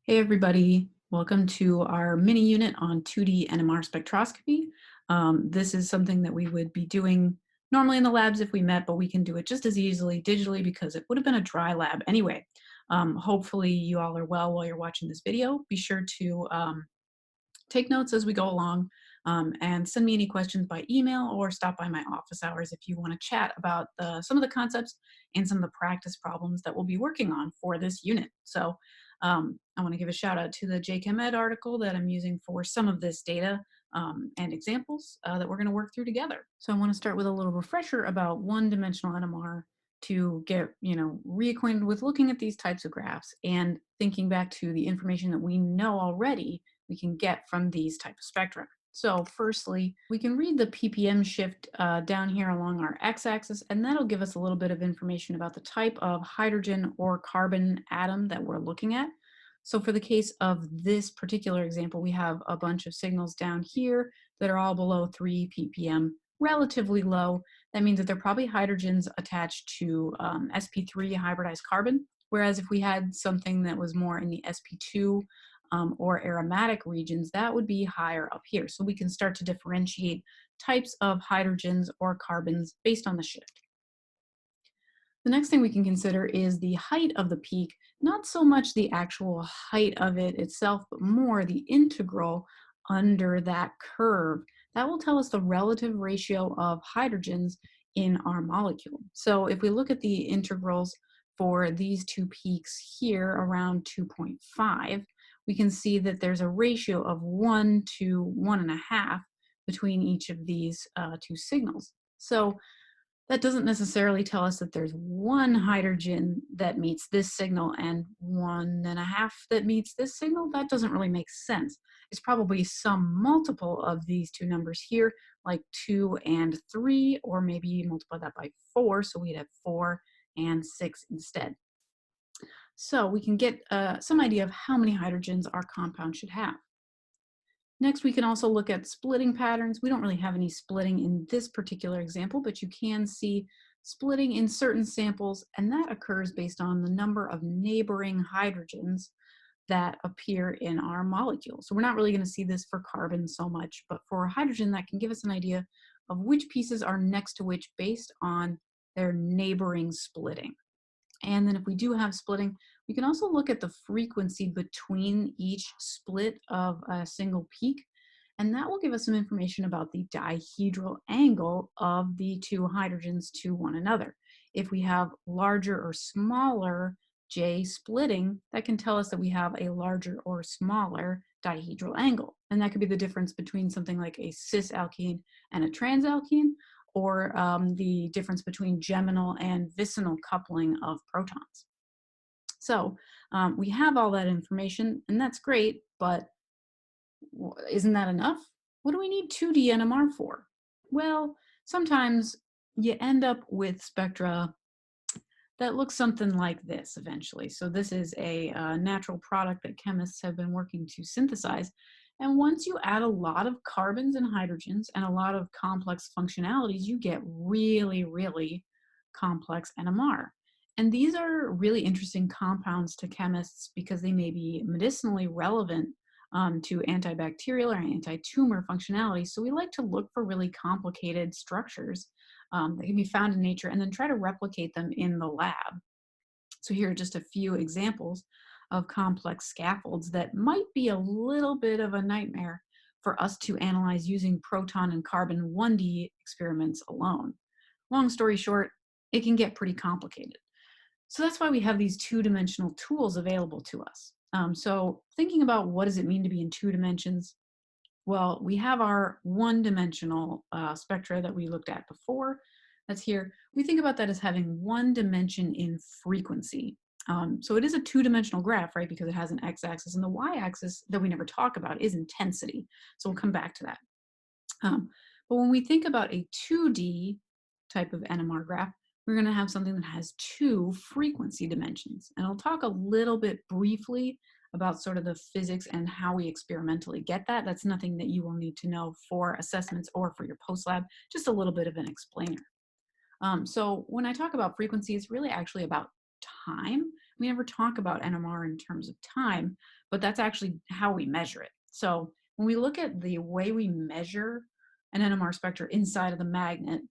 Hey everybody, welcome to our mini unit on 2D NMR spectroscopy. This is something that we would be doing normally in the labs if we met, but we can do it just as easily digitally because it would have been a dry lab anyway. Hopefully you all are well while you're watching this video. Be sure to take notes as we go along and send me any questions by email or stop by my office hours if you want to chat about some of the concepts and some of the practice problems that we'll be working on for this unit. So I want to give a shout out to the JChemEd article that I'm using for some of this data and examples that we're going to work through together. So I want to start with a little refresher about one-dimensional NMR to get reacquainted with looking at these types of graphs and thinking back to the information that we know already we can get from these type of spectra. So firstly, we can read the ppm shift down here along our x-axis, and that'll give us a little bit of information about the type of hydrogen or carbon atom that we're looking at. So for the case of this particular example, we have a bunch of signals down here that are all below 3 ppm, relatively low. That means that they're probably hydrogens attached to sp3 hybridized carbon, whereas if we had something that was more in the sp2 or aromatic regions, that would be higher up here. So we can start to differentiate types of hydrogens or carbons based on the shift. The next thing we can consider is the height of the peak, not so much the actual height of it itself, but more the integral under that curve. That will tell us the relative ratio of hydrogens in our molecule. So if we look at the integrals for these two peaks here around 2.5, we can see that there's a ratio of 1 to 1.5 between each of these two signals. So that doesn't necessarily tell us that there's one hydrogen that meets this signal and 1.5 that meets this signal. That doesn't really make sense. It's probably some multiple of these two numbers here, like 2 and 3, or maybe you multiply that by 4, so we'd have 4 and 6 instead. So we can get some idea of how many hydrogens our compound should have. Next, we can also look at splitting patterns. We don't really have any splitting in this particular example, but you can see splitting in certain samples, and that occurs based on the number of neighboring hydrogens that appear in our molecule. So we're not really going to see this for carbon so much, but for hydrogen, that can give us an idea of which pieces are next to which based on their neighboring splitting. And then if we do have splitting, we can also look at the frequency between each split of a single peak, and that will give us some information about the dihedral angle of the two hydrogens to one another. If we have larger or smaller J splitting, that can tell us that we have a larger or smaller dihedral angle. And that could be the difference between something like a cis alkene and a trans alkene, or the difference between geminal and vicinal coupling of protons. So we have all that information, and that's great, but isn't that enough? What do we need 2D NMR for? Well, sometimes you end up with spectra that looks something like this eventually. So this is a natural product that chemists have been working to synthesize. And once you add a lot of carbons and hydrogens and a lot of complex functionalities, you get really, really complex NMR. And these are really interesting compounds to chemists because they may be medicinally relevant to antibacterial or anti-tumor functionality. So we like to look for really complicated structures that can be found in nature and then try to replicate them in the lab. So here are just a few examples of complex scaffolds that might be a little bit of a nightmare for us to analyze using proton and carbon 1D experiments alone. Long story short, it can get pretty complicated. So that's why we have these two-dimensional tools available to us. So thinking about what does it mean to be in 2 dimensions, well, we have our one-dimensional spectra that we looked at before. That's here. We think about that as having one dimension in frequency. So it is a 2-dimensional graph, right? Because it has an x-axis, and the y-axis that we never talk about is intensity. So we'll come back to that. But when we think about a 2D type of NMR graph, we're going to have something that has 2 frequency dimensions. And I'll talk a little bit briefly about sort of the physics and how we experimentally get that. That's nothing that you will need to know for assessments or for your post lab, just a little bit of an explainer. So when I talk about frequency, it's really actually about time. never talk about NMR in terms of time, but that's actually how we measure it. So when we look at the way we measure an NMR spectra inside of the magnet,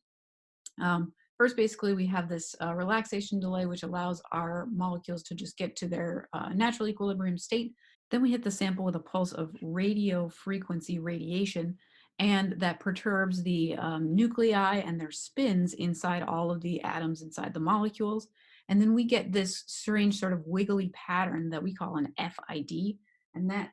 first, basically, we have this relaxation delay, which allows our molecules to just get to their natural equilibrium state. Then we hit the sample with a pulse of radio frequency radiation, and that perturbs the nuclei and their spins inside all of the atoms inside the molecules. And then we get this strange sort of wiggly pattern that we call an FID, and that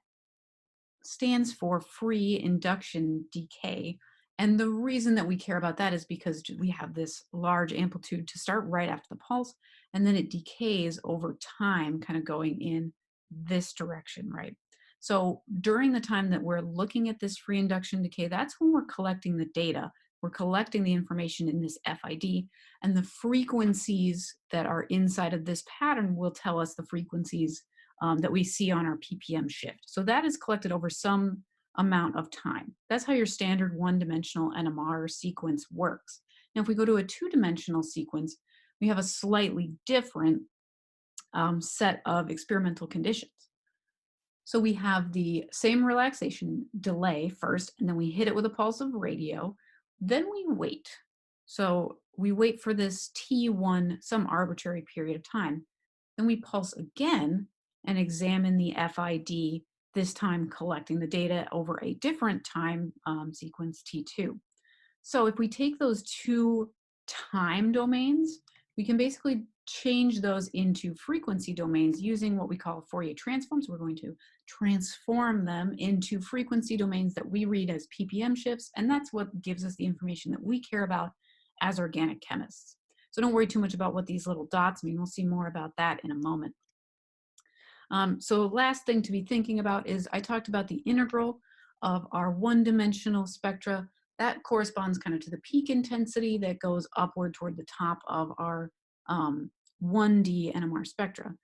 stands for free induction decay. And the reason that we care about that is because we have this large amplitude to start right after the pulse, and then it decays over time, kind of going in this direction, right? So during the time that we're looking at this free induction decay, that's when we're collecting the data. We're collecting the information in this FID, and the frequencies that are inside of this pattern will tell us the frequencies that we see on our ppm shift. So that is collected over some amount of time. That's how your standard one-dimensional NMR sequence works. Now, if we go to a two-dimensional sequence, we have a slightly different set of experimental conditions. So we have the same relaxation delay first, and then we hit it with a pulse of radio. Then we wait. So we wait for this T1, some arbitrary period of time. Then we pulse again and examine the FID, this time collecting the data over a different time sequence T2. So if we take those two time domains, we can basically change those into frequency domains using what we call Fourier transforms. We're going to transform them into frequency domains that we read as ppm shifts, and that's what gives us the information that we care about as organic chemists. So don't worry too much about what these little dots mean. We'll see more about that in a moment. So last thing to be thinking about is I talked about the integral of our one-dimensional spectra. That corresponds kind of to the peak intensity that goes upward toward the top of our 1D NMR spectra.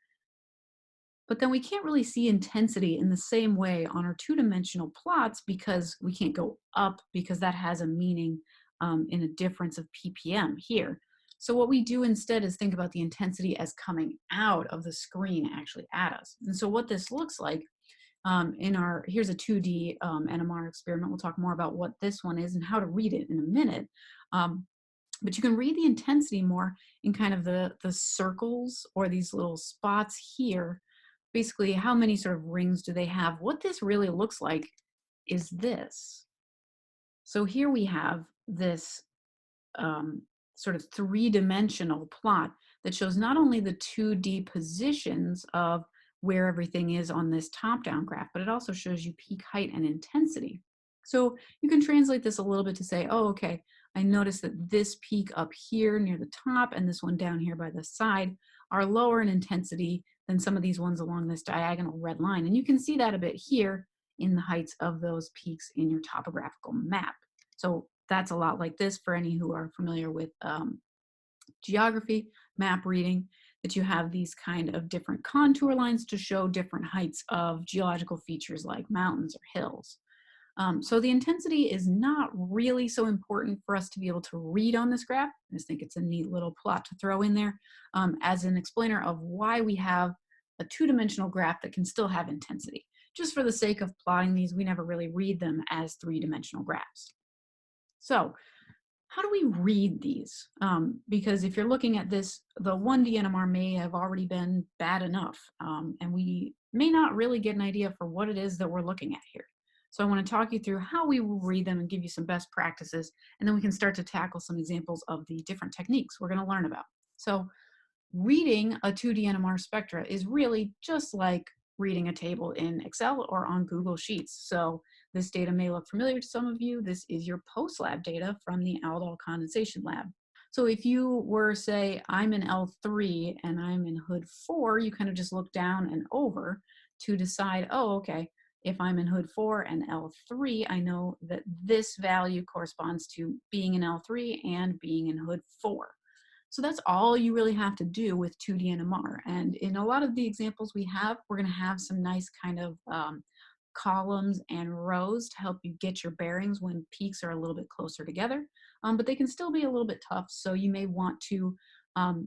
But then we can't really see intensity in the same way on our two-dimensional plots because we can't go up, because that has a meaning in a difference of ppm here. So what we do instead is think about the intensity as coming out of the screen actually at us. And so what this looks like here's a 2D NMR experiment. We'll talk more about what this one is and how to read it in a minute. But you can read the intensity more in kind of the circles or these little spots here. Basically, how many sort of rings do they have? What this really looks like is this. So here we have this sort of three-dimensional plot that shows not only the 2D positions of where everything is on this top-down graph, but it also shows you peak height and intensity. So you can translate this a little bit to say, oh, okay, I noticed that this peak up here near the top and this one down here by the side are lower in intensity than some of these ones along this diagonal red line. And you can see that a bit here in the heights of those peaks in your topographical map. So that's a lot like this for any who are familiar with geography, map reading, that you have these kind of different contour lines to show different heights of geological features like mountains or hills. So the intensity is not really so important for us to be able to read on this graph. I just think it's a neat little plot to throw in there as an explainer of why we have a two-dimensional graph that can still have intensity. Just for the sake of plotting these, we never really read them as three-dimensional graphs. So how do we read these? Because if you're looking at this, the 1D NMR may have already been bad enough, and we may not really get an idea for what it is that we're looking at here. So I want to talk you through how we will read them and give you some best practices, and then we can start to tackle some examples of the different techniques we're going to learn about. So reading a 2D NMR spectra is really just like reading a table in Excel or on Google Sheets. So this data may look familiar to some of you. This is your post-lab data from the aldol condensation lab. So if you were, say, I'm in L3 and I'm in hood 4, you kind of just look down and over to decide, oh, okay, if I'm in hood 4 and L3, I know that this value corresponds to being in L3 and being in hood 4. So that's all you really have to do with 2D NMR. And in a lot of the examples we have, we're going to have some nice kind of columns and rows to help you get your bearings when peaks are a little bit closer together. But they can still be a little bit tough. So you may want to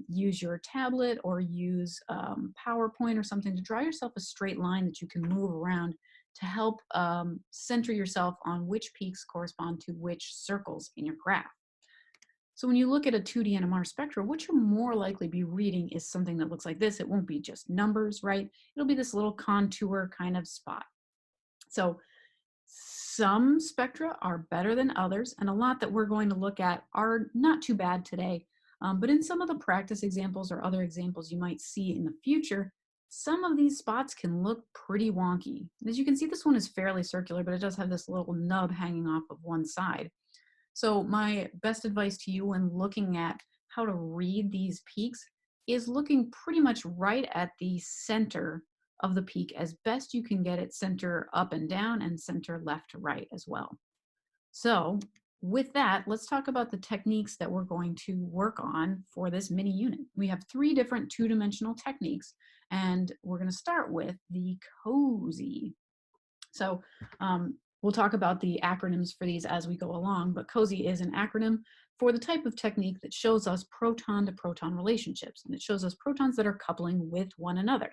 use your tablet or use PowerPoint or something to draw yourself a straight line that you can move around to help center yourself on which peaks correspond to which circles in your graph. So when you look at a 2D NMR spectra, what you're more likely to be reading is something that looks like this. It won't be just numbers, right? It'll be this little contour kind of spot. So some spectra are better than others, and a lot that we're going to look at are not too bad today. But in some of the practice examples or other examples you might see in the future, some of these spots can look pretty wonky. As you can see, this one is fairly circular, but it does have this little nub hanging off of one side. So my best advice to you when looking at how to read these peaks is looking pretty much right at the center of the peak as best you can get it, center up and down and center left to right as well. So with that, let's talk about the techniques that we're going to work on for this mini unit. We have 3 different two-dimensional techniques, and we're going to start with the Cosy. So we'll talk about the acronyms for these as we go along, but Cosy is an acronym for the type of technique that shows us proton-to-proton relationships, and it shows us protons that are coupling with one another.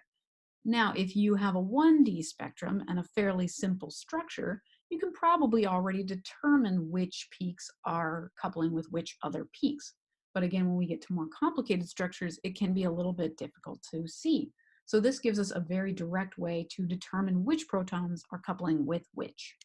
Now, if you have a 1D spectrum and a fairly simple structure, you can probably already determine which peaks are coupling with which other peaks. But again, when we get to more complicated structures, it can be a little bit difficult to see. So this gives us a very direct way to determine which protons are coupling with which.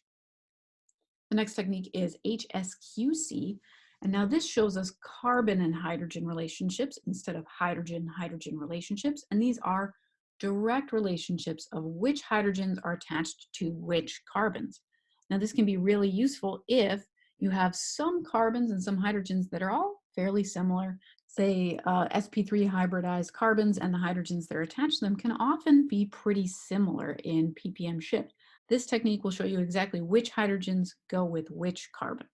The next technique is HSQC, and now this shows us carbon and hydrogen relationships instead of hydrogen-hydrogen relationships, and these are direct relationships of which hydrogens are attached to which carbons. Now this can be really useful if you have some carbons and some hydrogens that are all fairly similar. Say sp3 hybridized carbons and the hydrogens that are attached to them can often be pretty similar in ppm shift. This technique will show you exactly which hydrogens go with which carbons.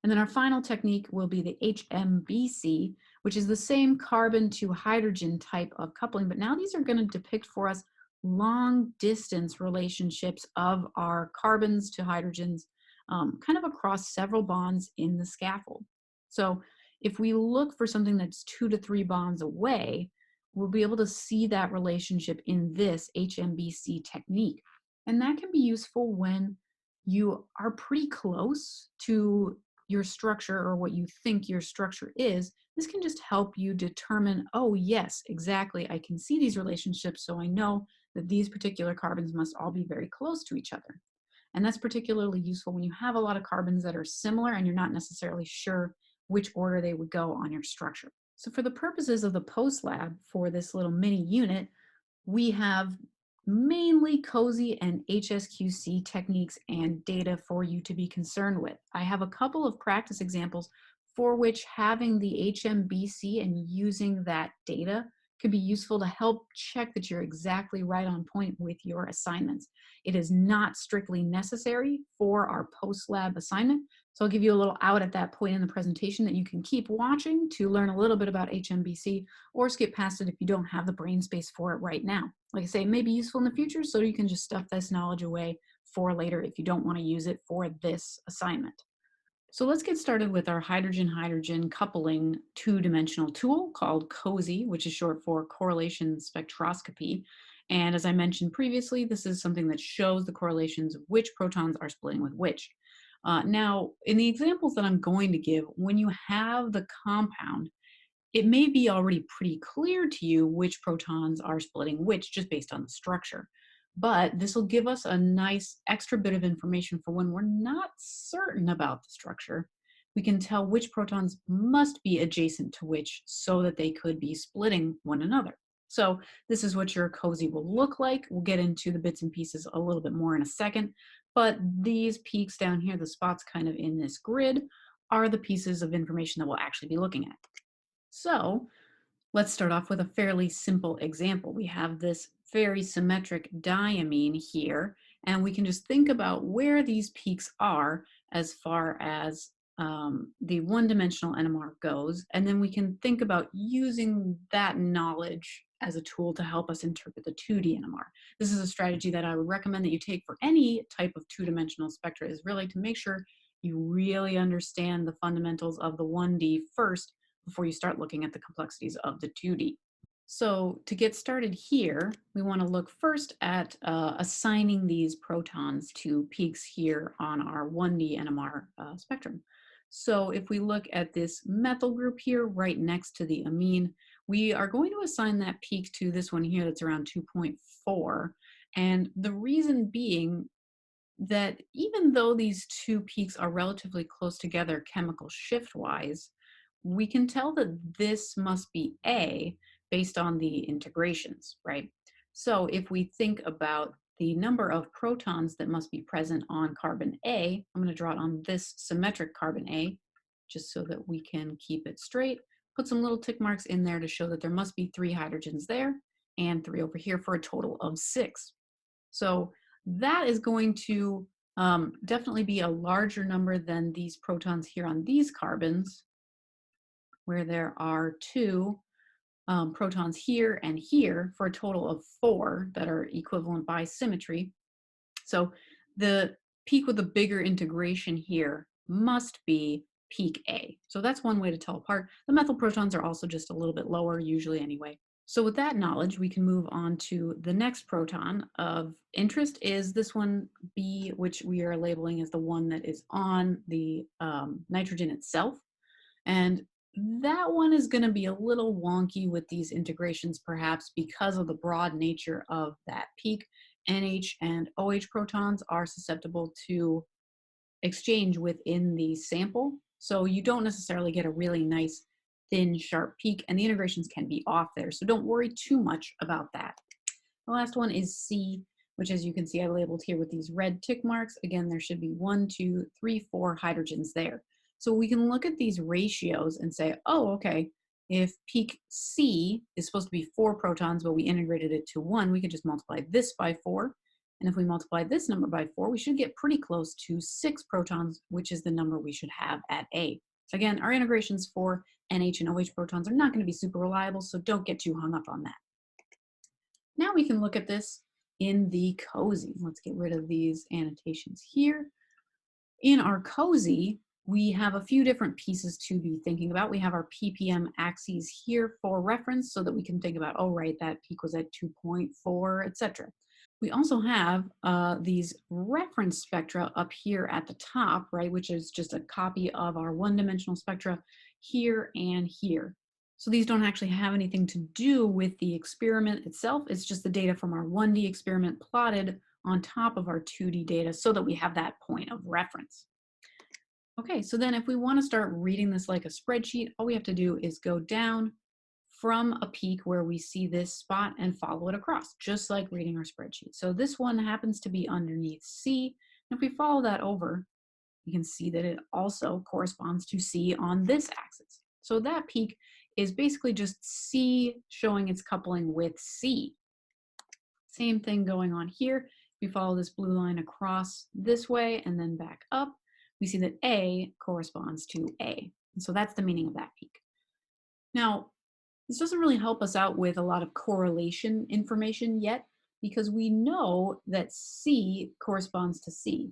And then our final technique will be the HMBC, which is the same carbon to hydrogen type of coupling, but now these are going to depict for us long distance relationships of our carbons to hydrogens kind of across several bonds in the scaffold. So if we look for something that's 2 to 3 bonds away, we'll be able to see that relationship in this HMBC technique. And that can be useful when you are pretty close to your structure or what you think your structure is. This can just help you determine, oh yes, exactly, I can see these relationships, so I know that these particular carbons must all be very close to each other. And that's particularly useful when you have a lot of carbons that are similar and you're not necessarily sure which order they would go on your structure. So for the purposes of the post lab for this little mini unit, we have mainly Cosy and HSQC techniques and data for you to be concerned with. I have a couple of practice examples for which having the HMBC and using that data can be useful to help check that you're exactly right on point with your assignments. It is not strictly necessary for our post-lab assignment, so I'll give you a little out at that point in the presentation that you can keep watching to learn a little bit about HMBC or skip past it if you don't have the brain space for it right now. Like I say, it may be useful in the future, so you can just stuff this knowledge away for later if you don't want to use it for this assignment. So let's get started with our hydrogen-hydrogen coupling two-dimensional tool called Cosy, which is short for correlation spectroscopy. And as I mentioned previously, this is something that shows the correlations of which protons are splitting with which. Now, in the examples that I'm going to give, when you have the compound, it may be already pretty clear to you which protons are splitting which just based on the structure. But this will give us a nice extra bit of information for when we're not certain about the structure. We can tell which protons must be adjacent to which so that they could be splitting one another. So this is what your Cosy will look like. We'll get into the bits and pieces a little bit more in a second. But these peaks down here, the spots kind of in this grid, are the pieces of information that we'll actually be looking at. So let's start off with a fairly simple example. We have this very symmetric diamine here, and we can just think about where these peaks are as far as the one-dimensional NMR goes, and then we can think about using that knowledge as a tool to help us interpret the 2D NMR. This is a strategy that I would recommend that you take for any type of two-dimensional spectra, is really to make sure you really understand the fundamentals of the 1D first before you start looking at the complexities of the 2D. So to get started here, we want to look first at assigning these protons to peaks here on our 1D NMR spectrum. So if we look at this methyl group here right next to the amine, we are going to assign that peak to this one here that's around 2.4. And the reason being that even though these two peaks are relatively close together chemical shift-wise, we can tell that this must be A based on the integrations, right? So if we think about the number of protons that must be present on carbon A, I'm going to draw it on this symmetric carbon A, just so that we can keep it straight. Put some little tick marks in there to show that there must be 3 hydrogens there and 3 over here for a total of 6. So that is going to definitely be a larger number than these protons here on these carbons, where there are 2 protons here and here for a total of 4 that are equivalent by symmetry. So the peak with the bigger integration here must be peak A. So that's one way to tell apart. The methyl protons are also just a little bit lower usually anyway. So with that knowledge, we can move on to the next proton of interest is this one B, which we are labeling as the one that is on the nitrogen itself. And that one is going to be a little wonky with these integrations perhaps because of the broad nature of that peak. NH and OH protons are susceptible to exchange within the sample. So you don't necessarily get a really nice thin, sharp peak, and the integrations can be off there. So don't worry too much about that. The last one is C, which as you can see, I labeled here with these red tick marks. Again, there should be 1, 2, 3, 4 hydrogens there. So we can look at these ratios and say, oh, okay, if peak C is supposed to be 4 protons, but we integrated it to 1, we could just multiply this by 4. And if we multiply this number by 4, we should get pretty close to 6 protons, which is the number we should have at A. Again, our integrations for NH and OH protons are not going to be super reliable, so don't get too hung up on that. Now we can look at this in the Cosy. Let's get rid of these annotations here. In our Cosy, we have a few different pieces to be thinking about. We have our ppm axes here for reference so that we can think about, oh, right, that peak was at 2.4, etc. We also have these reference spectra up here at the top, right, which is just a copy of our one-dimensional spectra here and here. So these don't actually have anything to do with the experiment itself. It's just the data from our 1D experiment plotted on top of our 2D data so that we have that point of reference. Okay, so then if we want to start reading this like a spreadsheet, all we have to do is go down from a peak where we see this spot and follow it across, just like reading our spreadsheet. So this one happens to be underneath C. And if we follow that over, you can see that it also corresponds to C on this axis. So that peak is basically just C showing its coupling with C. Same thing going on here. If we follow this blue line across this way and then back up, we see that A corresponds to A. And so that's the meaning of that peak. Now, this doesn't really help us out with a lot of correlation information yet, because we know that C corresponds to C.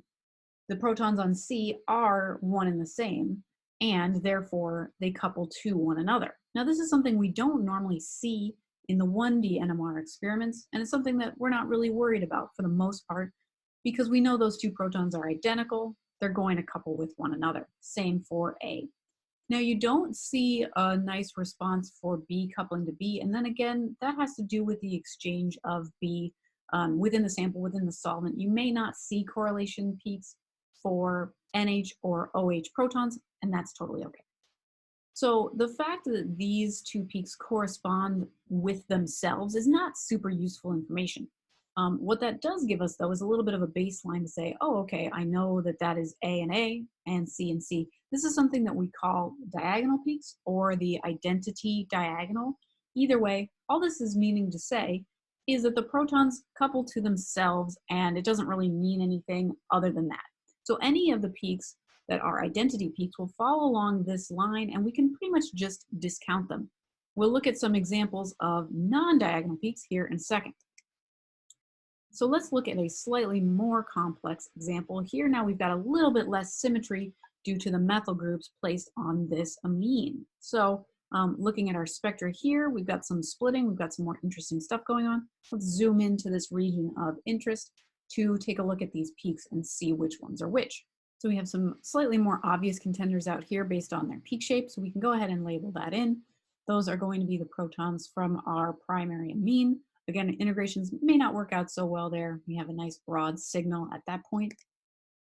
The protons on C are one and the same, and therefore they couple to one another. Now, this is something we don't normally see in the 1D NMR experiments, and it's something that we're not really worried about for the most part, because we know those 2 protons are identical. They're going to couple with one another. Same for A. Now, you don't see a nice response for B coupling to B, and then again, that has to do with the exchange of B within the sample, within the solvent. You may not see correlation peaks for NH or OH protons, and that's totally okay. So the fact that these 2 peaks correspond with themselves is not super useful information. What that does give us, though, is a little bit of a baseline to say, oh, okay, I know that that is A and C and C. This is something that we call diagonal peaks or the identity diagonal. Either way, all this is meaning to say is that the protons couple to themselves, and it doesn't really mean anything other than that. So any of the peaks that are identity peaks will follow along this line, and we can pretty much just discount them. We'll look at some examples of non-diagonal peaks here in a second. So let's look at a slightly more complex example. Here now we've got a little bit less symmetry due to the methyl groups placed on this amine. So Looking at our spectra here, we've got some splitting, we've got some more interesting stuff going on. Let's zoom into this region of interest to take a look at these peaks and see which ones are which. So we have some slightly more obvious contenders out here based on their peak shape, so we can go ahead and label that in. Those are going to be the protons from our primary amine. Again, integrations may not work out so well there. We have a nice broad signal at that point.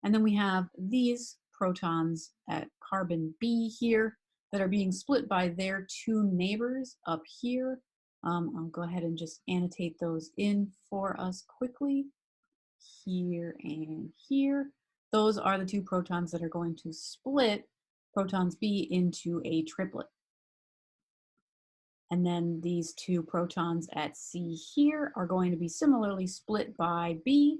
And then we have these protons at carbon B here that are being split by their two neighbors up here. I'll go ahead and just annotate those in for us quickly. Here and here. Those are the two protons that are going to split protons B into a triplet. And then these two protons at C here are going to be similarly split by B.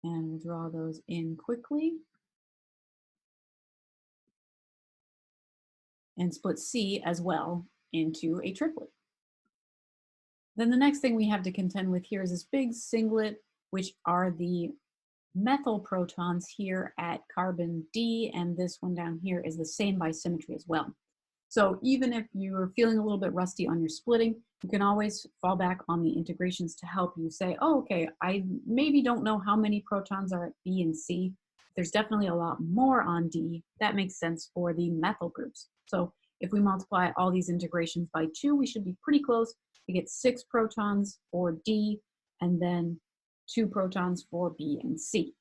And we'll draw those in quickly. And split C as well into a triplet. Then the next thing we have to contend with here is this big singlet, which are the methyl protons here at carbon D, and this one down here is the same by symmetry as well. So even if you're feeling a little bit rusty on your splitting, you can always fall back on the integrations to help you say, oh, okay, I maybe don't know how many protons are at B and C. There's definitely a lot more on D. That makes sense for the methyl groups. So if we multiply all these integrations by 2, we should be pretty close. We get 6 protons for D, and then 2 protons for B and C.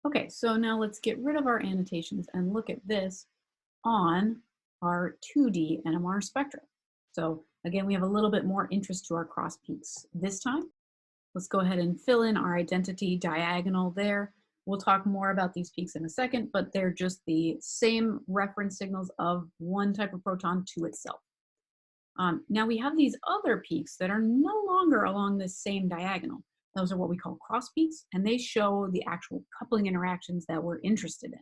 Okay, so now let's get rid of our annotations and look at this on our 2D NMR spectra. So again, we have a little bit more interest to our cross peaks this time. Let's go ahead and fill in our identity diagonal there. We'll talk more about these peaks in a second, but they're just the same reference signals of one type of proton to itself. Now we have these other peaks that are no longer along this same diagonal. Those are what we call cross peaks, and they show the actual coupling interactions that we're interested in.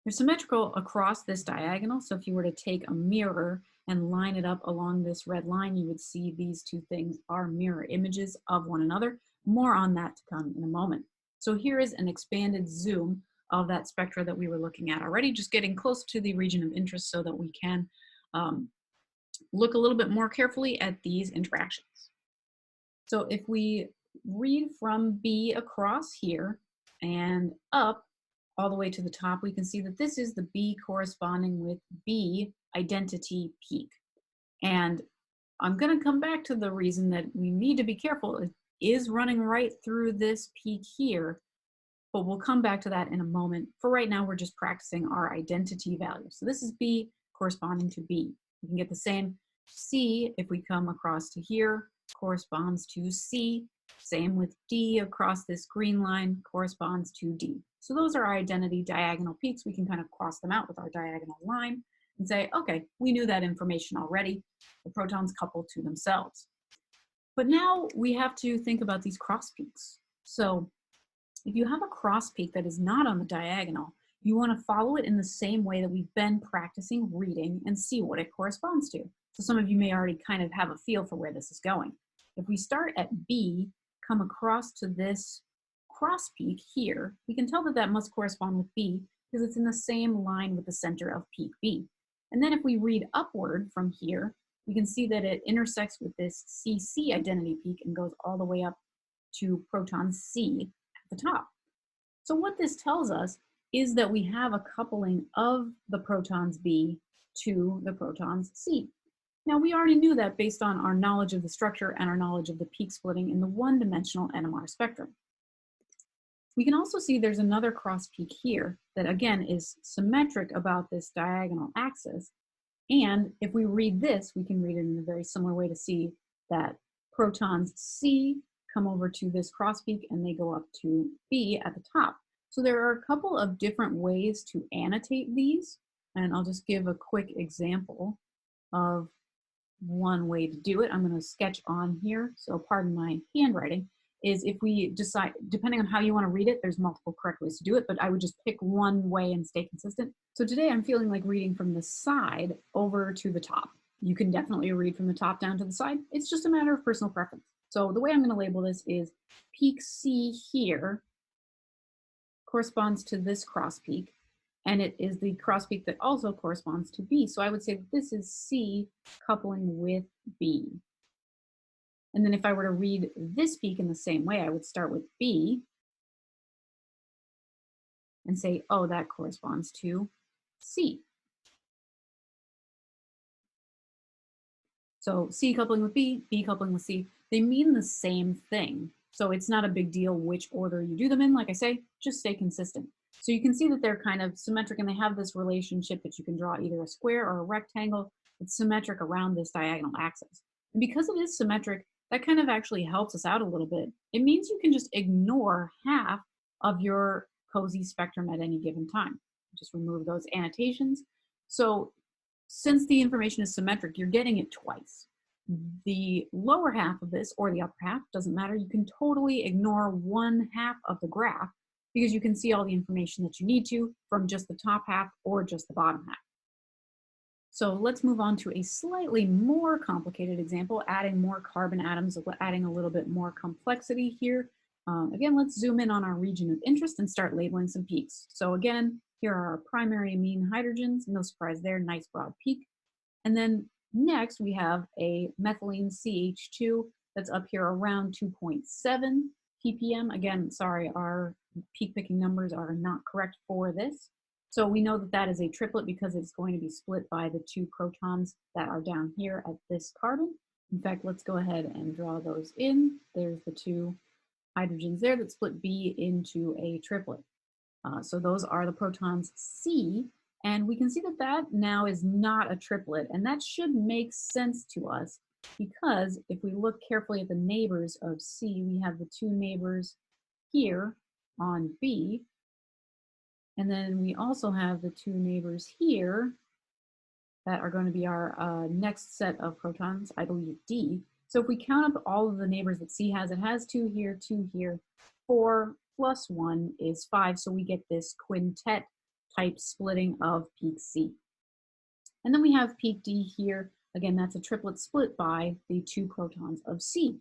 They're symmetrical across this diagonal, so if you were to take a mirror and line it up along this red line, you would see these two things are mirror images of one another. More on that to come in a moment. So here is an expanded zoom of that spectra that we were looking at already, just getting close to the region of interest so that we can look a little bit more carefully at these interactions. So if we read from B across here and up all the way to the top, we can see that this is the B corresponding with B identity peak. And I'm going to come back to the reason that we need to be careful. It is running right through this peak here, but we'll come back to that in a moment. For right now, we're just practicing our identity value. So this is B corresponding to B. We can get the same C if we come across to here, corresponds to C. Same with D across this green line, corresponds to D. So those are our identity diagonal peaks. We can kind of cross them out with our diagonal line and say, okay, we knew that information already. The protons couple to themselves. But now we have to think about these cross peaks. So if you have a cross peak that is not on the diagonal, you want to follow it in the same way that we've been practicing reading and see what it corresponds to. So some of you may already kind of have a feel for where this is going. If we start at B, come across to this cross peak here, we can tell that that must correspond with B because it's in the same line with the center of peak B. And then if we read upward from here, we can see that it intersects with this CC identity peak and goes all the way up to proton C at the top. So what this tells us is that we have a coupling of the protons B to the protons C. Now we already knew that based on our knowledge of the structure and our knowledge of the peak splitting in the one-dimensional NMR spectrum. We can also see there's another cross peak here that again is symmetric about this diagonal axis. And if we read this, we can read it in a very similar way to see that protons C come over to this cross peak and they go up to B at the top. So there are a couple of different ways to annotate these, and I'll just give a quick example of one way to do it. I'm going to sketch on here, so pardon my handwriting, is if we decide, depending on how you want to read it, there's multiple correct ways to do it, but I would just pick one way and stay consistent. So today I'm feeling like reading from the side over to the top. You can definitely read from the top down to the side. It's just a matter of personal preference. So the way I'm going to label this is peak C here corresponds to this cross peak. And it is the cross peak that also corresponds to B. So I would say that this is C coupling with B. And then if I were to read this peak in the same way, I would start with B and say, oh, that corresponds to C. So C coupling with B, B coupling with C, they mean the same thing. So it's not a big deal which order you do them in. Like I say, just stay consistent. So you can see that they're kind of symmetric and they have this relationship that you can draw either a square or a rectangle. It's symmetric around this diagonal axis. And because it is symmetric, that kind of actually helps us out a little bit. It means you can just ignore half of your Cosy spectrum at any given time. Just remove those annotations. So since the information is symmetric, you're getting it twice. The lower half of this, or the upper half, doesn't matter. You can totally ignore one half of the graph because you can see all the information that you need to from just the top half or just the bottom half. So let's move on to a slightly more complicated example, adding more carbon atoms, adding a little bit more complexity here. Again, let's zoom in on our region of interest and start labeling some peaks. So again, here are our primary amine hydrogens. No surprise there, nice broad peak. And then next we have a methylene CH2 that's up here around 2.7 ppm. Again, sorry, our peak picking numbers are not correct for this. So we know that that is a triplet because it's going to be split by the two protons that are down here at this carbon. In fact, let's go ahead and draw those in. There's the two hydrogens there that split B into a triplet. So those are the protons C, and we can see that that now is not a triplet, and that should make sense to us because if we look carefully at the neighbors of C, we have the two neighbors here on B, and then we also have the two neighbors here that are going to be our next set of protons, I believe D. So if we count up all of the neighbors that C has, it has two here, 4 plus 1 is 5. So we get this quintet type splitting of peak C. And then we have peak D here. Again, that's a triplet split by the two protons of C.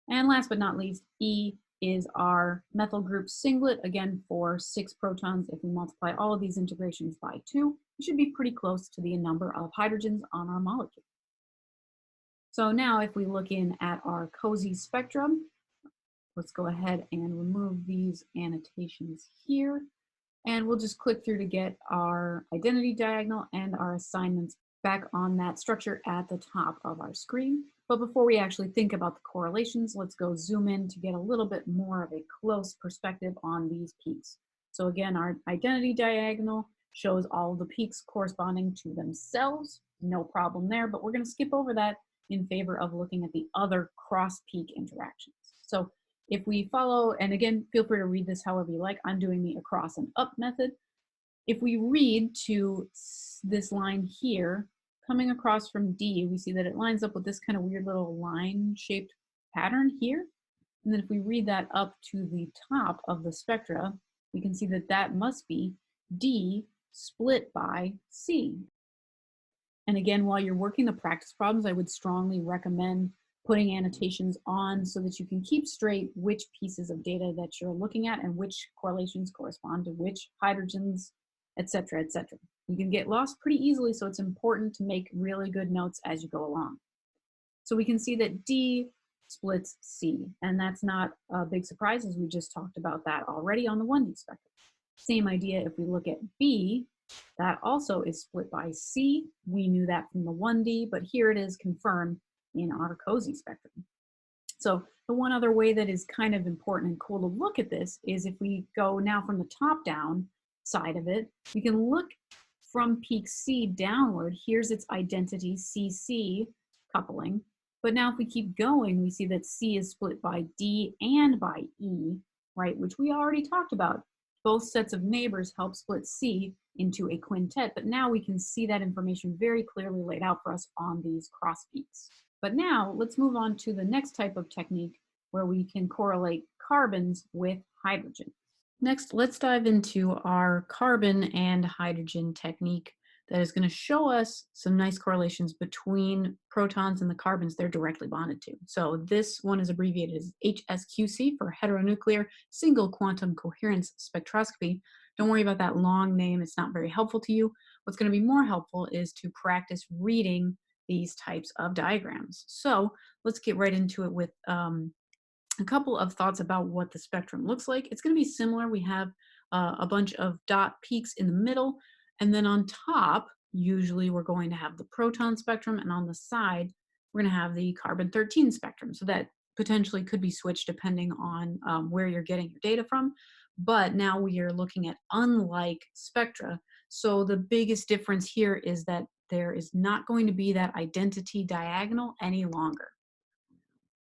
And last but not least, E is our methyl group singlet, again for 6 protons. If we multiply all of these integrations by 2, it should be pretty close to the number of hydrogens on our molecule. So now if we look in at our Cosy spectrum, let's go ahead and remove these annotations here. And we'll just click through to get our identity diagonal and our assignments back on that structure at the top of our screen. But before we actually think about the correlations, let's go zoom in to get a little bit more of a close perspective on these peaks. So again, our identity diagonal shows all of the peaks corresponding to themselves. No problem there, but we're going to skip over that in favor of looking at the other cross peak interactions. So if we follow, and again, feel free to read this however you like, I'm doing the across and up method. If we read to this line here, coming across from D, we see that it lines up with this kind of weird little line-shaped pattern here. And then if we read that up to the top of the spectra, we can see that that must be D split by C. And again, while you're working the practice problems, I would strongly recommend putting annotations on so that you can keep straight which pieces of data that you're looking at and which correlations correspond to which hydrogens, etc., etc. You can get lost pretty easily, so it's important to make really good notes as you go along. So we can see that D splits C, and that's not a big surprise as we just talked about that already on the 1D spectrum. Same idea if we look at B, that also is split by C. We knew that from the 1D, but here it is confirmed in our Cosy spectrum. So the one other way that is kind of important and cool to look at this is if we go now from the top down side of it, we can look from peak C downward. Here's its identity CC coupling. But now if we keep going, we see that C is split by D and by E, right, which we already talked about. Both sets of neighbors help split C into a quintet, but now we can see that information very clearly laid out for us on these cross peaks. But now let's move on to the next type of technique where we can correlate carbons with hydrogen. Next, let's dive into our carbon and hydrogen technique. that is going to show us some nice correlations between protons and the carbons they're directly bonded to. So this one is abbreviated as HSQC for heteronuclear single quantum coherence spectroscopy. Don't worry about that long name, it's not very helpful to you. What's going to be more helpful is to practice reading these types of diagrams. So let's get right into it with a couple of thoughts about what the spectrum looks like. It's going to be similar. We have a bunch of dot peaks in the middle, and then on top, usually we're going to have the proton spectrum, and on the side, we're going to have the carbon-13 spectrum. So that potentially could be switched depending on where you're getting your data from. But now we are looking at unlike spectra. So the biggest difference here is that there is not going to be that identity diagonal any longer.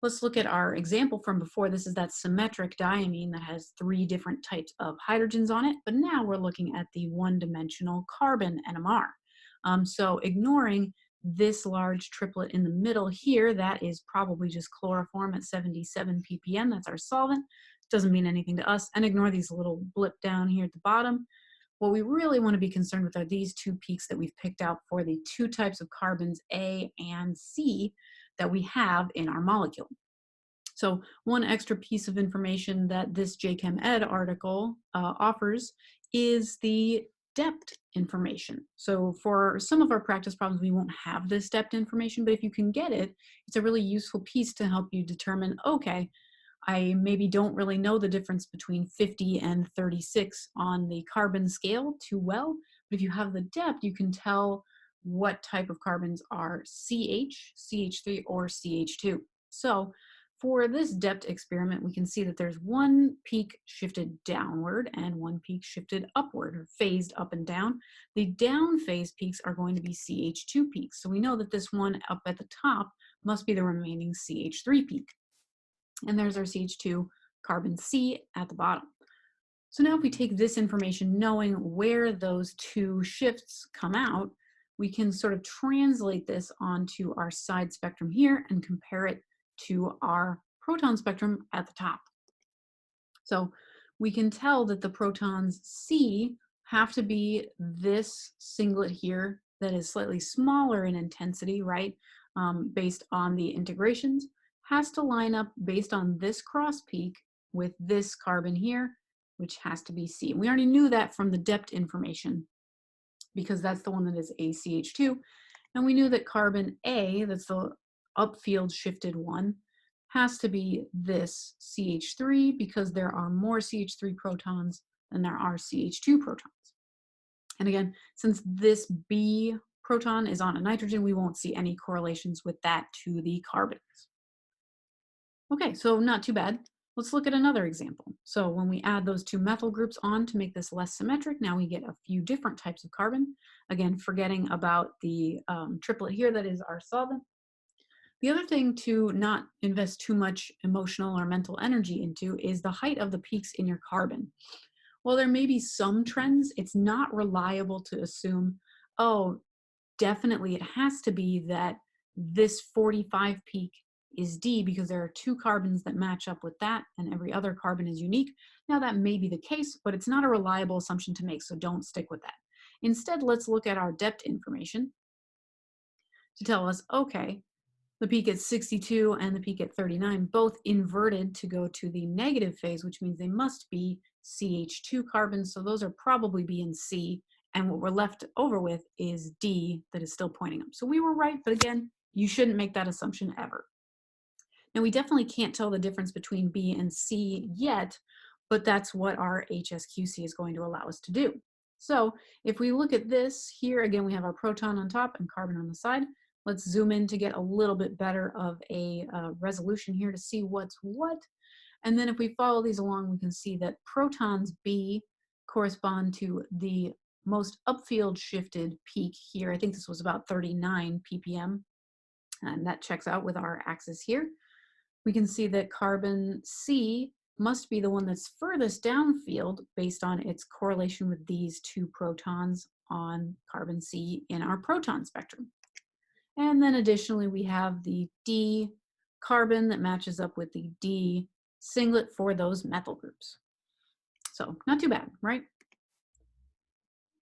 Let's look at our example from before. This is that symmetric diamine that has 3 different types of hydrogens on it, but now we're looking at the one-dimensional carbon NMR. So ignoring this large triplet in the middle here, that is probably just chloroform at 77 ppm. That's our solvent. Doesn't mean anything to us. And ignore these little blip down here at the bottom. What we really want to be concerned with are these 2 peaks that we've picked out for the 2 types of carbons, A and C, that we have in our molecule. So one extra piece of information that this JChem Ed article offers is the depth information. So for some of our practice problems, we won't have this depth information, but if you can get it, it's a really useful piece to help you determine, okay, I maybe don't really know the difference between 50 and 36 on the carbon scale too well, but if you have the depth, you can tell what type of carbons are CH, CH3, or CH2. So for this depth experiment, we can see that there's 1 peak shifted downward and 1 peak shifted upward, or phased up and down. The down phase peaks are going to be CH2 peaks. So we know that this one up at the top must be the remaining CH3 peak. And there's our CH2 carbon C at the bottom. So now if we take this information, knowing where those 2 shifts come out, we can sort of translate this onto our side spectrum here and compare it to our proton spectrum at the top. So we can tell that the protons C have to be this singlet here that is slightly smaller in intensity, right? Based on the integrations, has to line up based on this cross peak with this carbon here, which has to be C. We already knew that from the depth information because that's the one that is ACH2. And we knew that carbon A, that's the upfield shifted one, has to be this CH3 because there are more CH3 protons than there are CH2 protons. And again, since this B proton is on a nitrogen, we won't see any correlations with that to the carbons. Okay, so not too bad. Let's look at another example. So when we add those 2 methyl groups on to make this less symmetric, now we get a few different types of carbon. Again, forgetting about the triplet here that is our solvent. The other thing to not invest too much emotional or mental energy into is the height of the peaks in your carbon. While there may be some trends, it's not reliable to assume, oh, definitely it has to be that this 45 peak is D because there are 2 carbons that match up with that and every other carbon is unique. Now that may be the case, but it's not a reliable assumption to make, so don't stick with that. Instead, let's look at our depth information to tell us, okay, the peak at 62 and the peak at 39, both inverted to go to the negative phase, which means they must be CH2 carbons, so those are probably B and C, and what we're left over with is D that is still pointing up. So we were right, but again, you shouldn't make that assumption ever. Now we definitely can't tell the difference between B and C yet, but that's what our HSQC is going to allow us to do. So if we look at this here, again, we have our proton on top and carbon on the side. Let's zoom in to get a little bit better of a resolution here to see what's what. And then if we follow these along, we can see that protons B correspond to the most upfield shifted peak here. I think this was about 39 ppm, and that checks out with our axis here. We can see that carbon C must be the one that's furthest downfield based on its correlation with these 2 protons on carbon C in our proton spectrum. And then additionally, we have the D carbon that matches up with the D singlet for those methyl groups. So not too bad, right?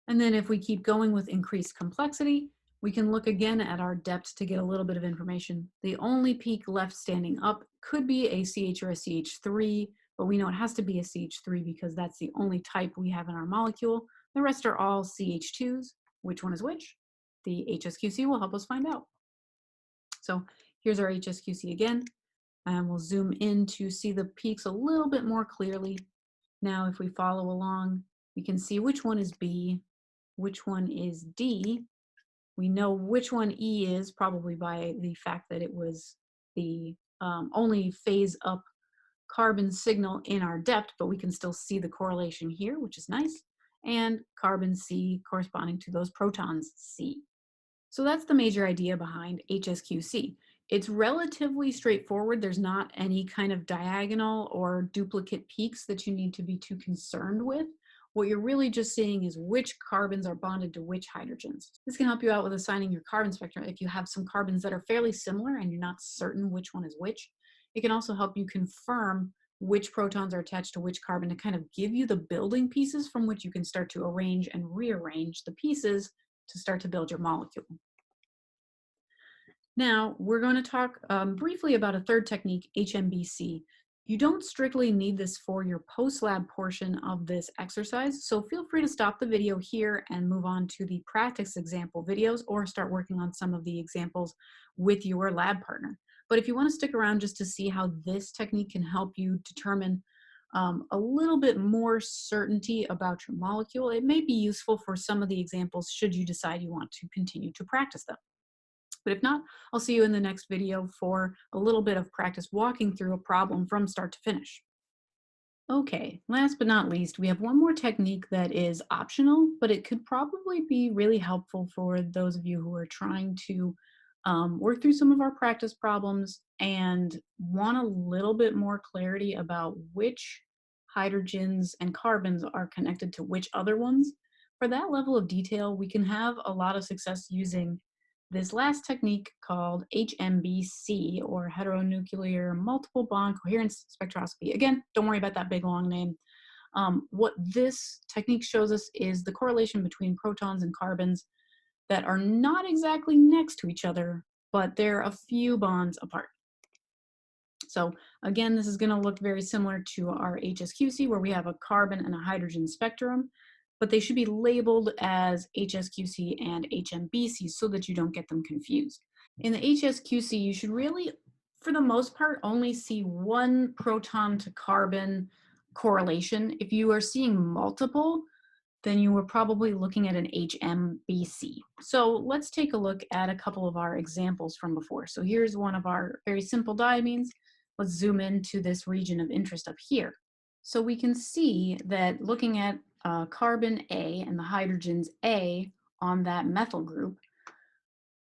And then if we keep going with increased complexity, we can look again at our depth to get a little bit of information. The only peak left standing up could be a CH or a CH3, but we know it has to be a CH3 because that's the only type we have in our molecule. The rest are all CH2s. Which one is which? The HSQC will help us find out. So here's our HSQC again, and we'll zoom in to see the peaks a little bit more clearly. Now, if we follow along, we can see which one is B, which one is D. We know which one E is probably by the fact that it was the only phase up carbon signal in our depth, but we can still see the correlation here, which is nice. And carbon C corresponding to those protons C. So that's the major idea behind HSQC. It's relatively straightforward. There's not any kind of diagonal or duplicate peaks that you need to be too concerned with. What you're really just seeing is which carbons are bonded to which hydrogens. This can help you out with assigning your carbon spectra if you have some carbons that are fairly similar and you're not certain which one is which. It can also help you confirm which protons are attached to which carbon to kind of give you the building pieces from which you can start to arrange and rearrange the pieces to start to build your molecule. Now, we're going to talk briefly about a third technique, HMBC. You don't strictly need this for your post-lab portion of this exercise, so feel free to stop the video here and move on to the practice example videos or start working on some of the examples with your lab partner. But if you want to stick around just to see how this technique can help you determine a little bit more certainty about your molecule, it may be useful for some of the examples should you decide you want to continue to practice them. But if not, I'll see you in the next video for a little bit of practice walking through a problem from start to finish. Okay, last but not least, we have one more technique that is optional, but it could probably be really helpful for those of you who are trying to work through some of our practice problems and want a little bit more clarity about which hydrogens and carbons are connected to which other ones. For that level of detail, we can have a lot of success using this last technique called HMBC, or heteronuclear multiple bond coherence spectroscopy. Again, don't worry about that big long name. What this technique shows us is the correlation between protons and carbons that are not exactly next to each other, but they're a few bonds apart. So again, this is going to look very similar to our HSQC, where we have a carbon and a hydrogen spectrum, but they should be labeled as HSQC and HMBC so that you don't get them confused. In the HSQC, you should really, for the most part, only see one proton to carbon correlation. If you are seeing multiple, then you were probably looking at an HMBC. So let's take a look at a couple of our examples from before. So here's one of our very simple diamines. Let's zoom into this region of interest up here. So we can see that looking at carbon A and the hydrogens A on that methyl group,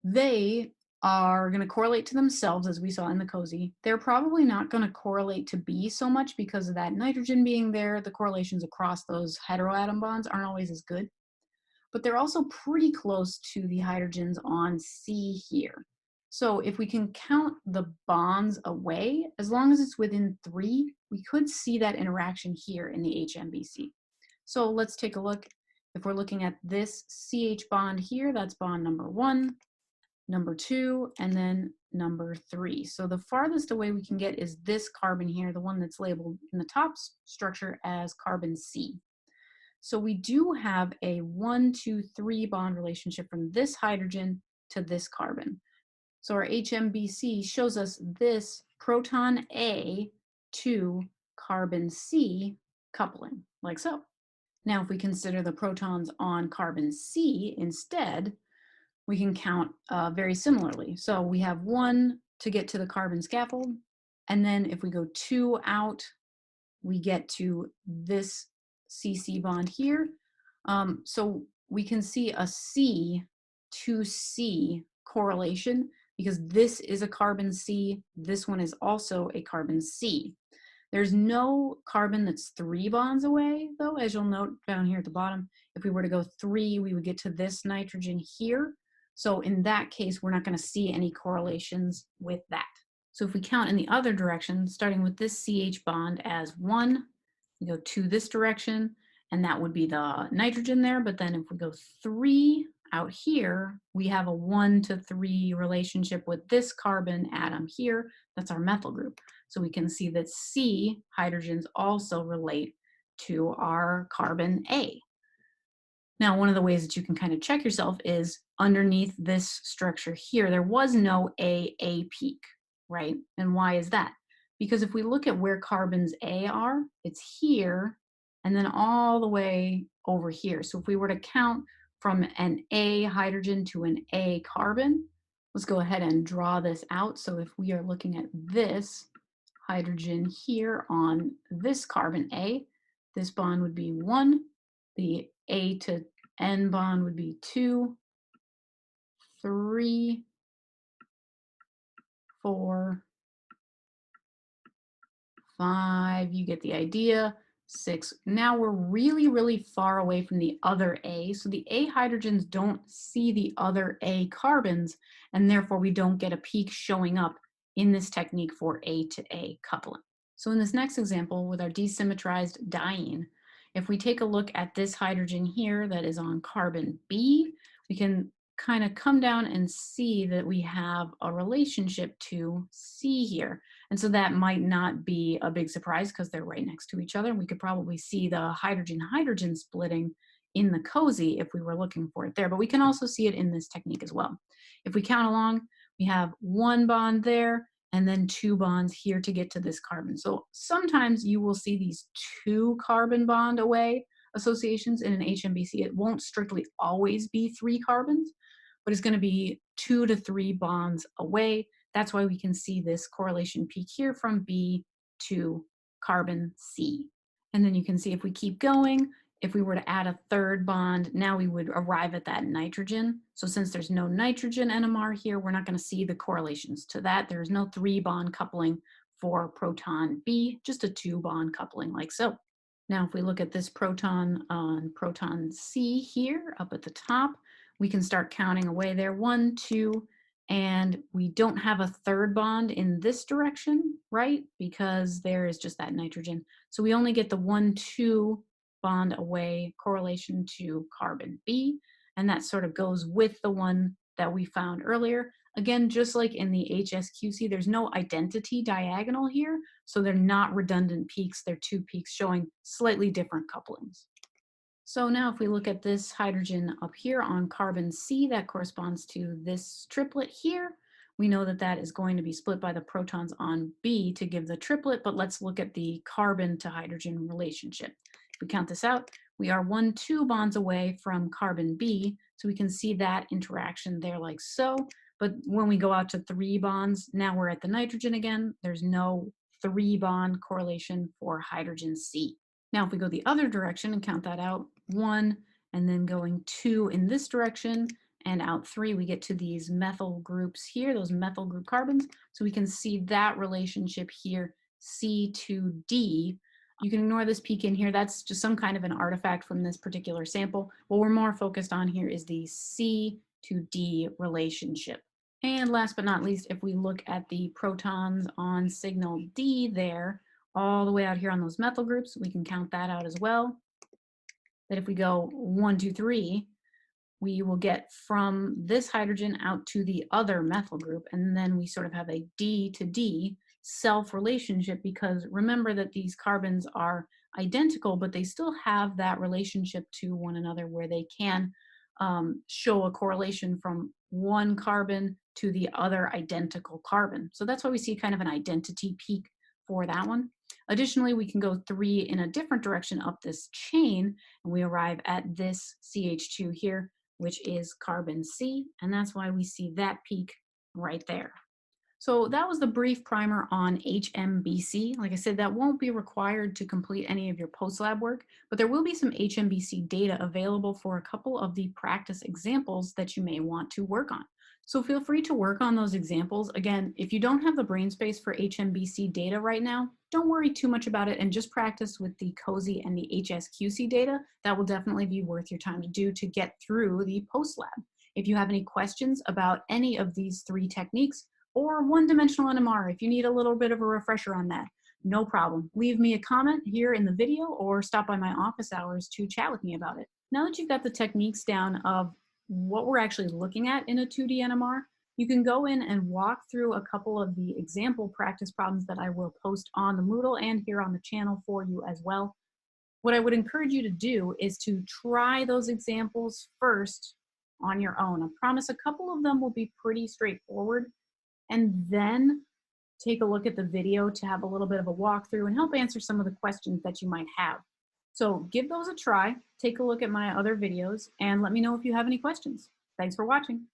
they are going to correlate to themselves, as we saw in the Cosy. They're probably not going to correlate to B so much because of that nitrogen being there. The correlations across those heteroatom bonds aren't always as good. But they're also pretty close to the hydrogens on C here. So if we can count the bonds away, as long as it's within 3, we could see that interaction here in the HMBC. So let's take a look. If we're looking at this CH bond here, that's bond number 1, number 2, and then number 3. So the farthest away we can get is this carbon here, the one that's labeled in the top structure as carbon C. So we do have a 1, 2, 3 bond relationship from this hydrogen to this carbon. So our HMBC shows us this proton A to carbon C coupling, like so. Now, if we consider the protons on carbon C instead, we can count very similarly. So we have 1 to get to the carbon scaffold, and then if we go 2 out, we get to this CC bond here. So we can see a C to C correlation because this is a carbon C, this one is also a carbon C. There's no carbon that's 3 bonds away, though, as you'll note down here at the bottom. If we were to go 3, we would get to this nitrogen here. So in that case, we're not going to see any correlations with that. So if we count in the other direction, starting with this CH bond as 1, we go to this direction, and that would be the nitrogen there. But then if we go 3 out here, we have a 1 to 3 relationship with this carbon atom here. That's our methyl group. So we can see that C hydrogens also relate to our carbon A. Now, one of the ways that you can kind of check yourself is underneath this structure here, there was no AA peak, right? And why is that? Because if we look at where carbons A are, it's here and then all the way over here. So if we were to count from an A hydrogen to an A carbon, let's go ahead and draw this out. So if we are looking at this hydrogen here on this carbon A, this bond would be 1. The A to N bond would be 2, 3, 4, 5. You get the idea. 6. Now we're really, really far away from the other A. So the A hydrogens don't see the other A carbons, and therefore we don't get a peak showing up in this technique for A to A coupling. So in this next example with our desymmetrized diene, if we take a look at this hydrogen here that is on carbon B, we can kind of come down and see that we have a relationship to C here. And so that might not be a big surprise because they're right next to each other. We could probably see the hydrogen-hydrogen splitting in the Cosy if we were looking for it there, but we can also see it in this technique as well. If we count along, we have 1 bond there and then 2 bonds here to get to this carbon. So sometimes you will see these 2 carbon bond away associations in an HMBC. It won't strictly always be 3 carbons, but it's going to be 2 to 3 bonds away. That's why we can see this correlation peak here from B to carbon C. And then you can see if we keep going, if we were to add a 3rd bond, now we would arrive at that nitrogen. So since there's no nitrogen NMR here, we're not going to see the correlations to that. There's no 3 bond coupling for proton B, just a 2 bond coupling like so. Now, if we look at this proton on proton C here up at the top, we can start counting away there. 1, 2, and we don't have a 3rd bond in this direction, right? Because there is just that nitrogen. So we only get the 1, 2 bond away correlation to carbon B, and that sort of goes with the one that we found earlier. Again, just like in the HSQC, there's no identity diagonal here, so they're not redundant peaks. They're 2 peaks showing slightly different couplings. So now if we look at this hydrogen up here on carbon C, that corresponds to this triplet here. We know that that is going to be split by the protons on B to give the triplet, but let's look at the carbon to hydrogen relationship. If we count this out, we are 1, 2 bonds away from carbon B, so we can see that interaction there like so. But when we go out to 3 bonds, now we're at the nitrogen again. There's no 3 bond correlation for hydrogen C. Now, if we go the other direction and count that out, 1, and then going 2 in this direction, and out 3, we get to these methyl groups here, those methyl group carbons. So we can see that relationship here, C to D. You can ignore this peak in here. That's just some kind of an artifact from this particular sample. What we're more focused on here is the C to D relationship. And last but not least, if we look at the protons on signal D there, all the way out here on those methyl groups, we can count that out as well. That if we go 1, 2, 3, we will get from this hydrogen out to the other methyl group, and then we sort of have a D to D self relationship, because remember that these carbons are identical, but they still have that relationship to one another where they can show a correlation from one carbon to the other identical carbon. So that's why we see kind of an identity peak for that one. Additionally, we can go 3 in a different direction up this chain, and we arrive at this CH2 here, which is carbon C, and that's why we see that peak right there. So that was the brief primer on HMBC. Like I said, that won't be required to complete any of your post-lab work, but there will be some HMBC data available for a couple of the practice examples that you may want to work on. So feel free to work on those examples. Again, if you don't have the brain space for HMBC data right now, don't worry too much about it and just practice with the Cosy and the HSQC data. That will definitely be worth your time to do to get through the post-lab. If you have any questions about any of these 3 techniques, or one-dimensional NMR, if you need a little bit of a refresher on that, no problem. Leave me a comment here in the video or stop by my office hours to chat with me about it. Now that you've got the techniques down of what we're actually looking at in a 2D NMR, you can go in and walk through a couple of the example practice problems that I will post on the Moodle and here on the channel for you as well. What I would encourage you to do is to try those examples first on your own. I promise a couple of them will be pretty straightforward, and then take a look at the video to have a little bit of a walkthrough and help answer some of the questions that you might have. So give those a try, take a look at my other videos, and let me know if you have any questions. Thanks for watching.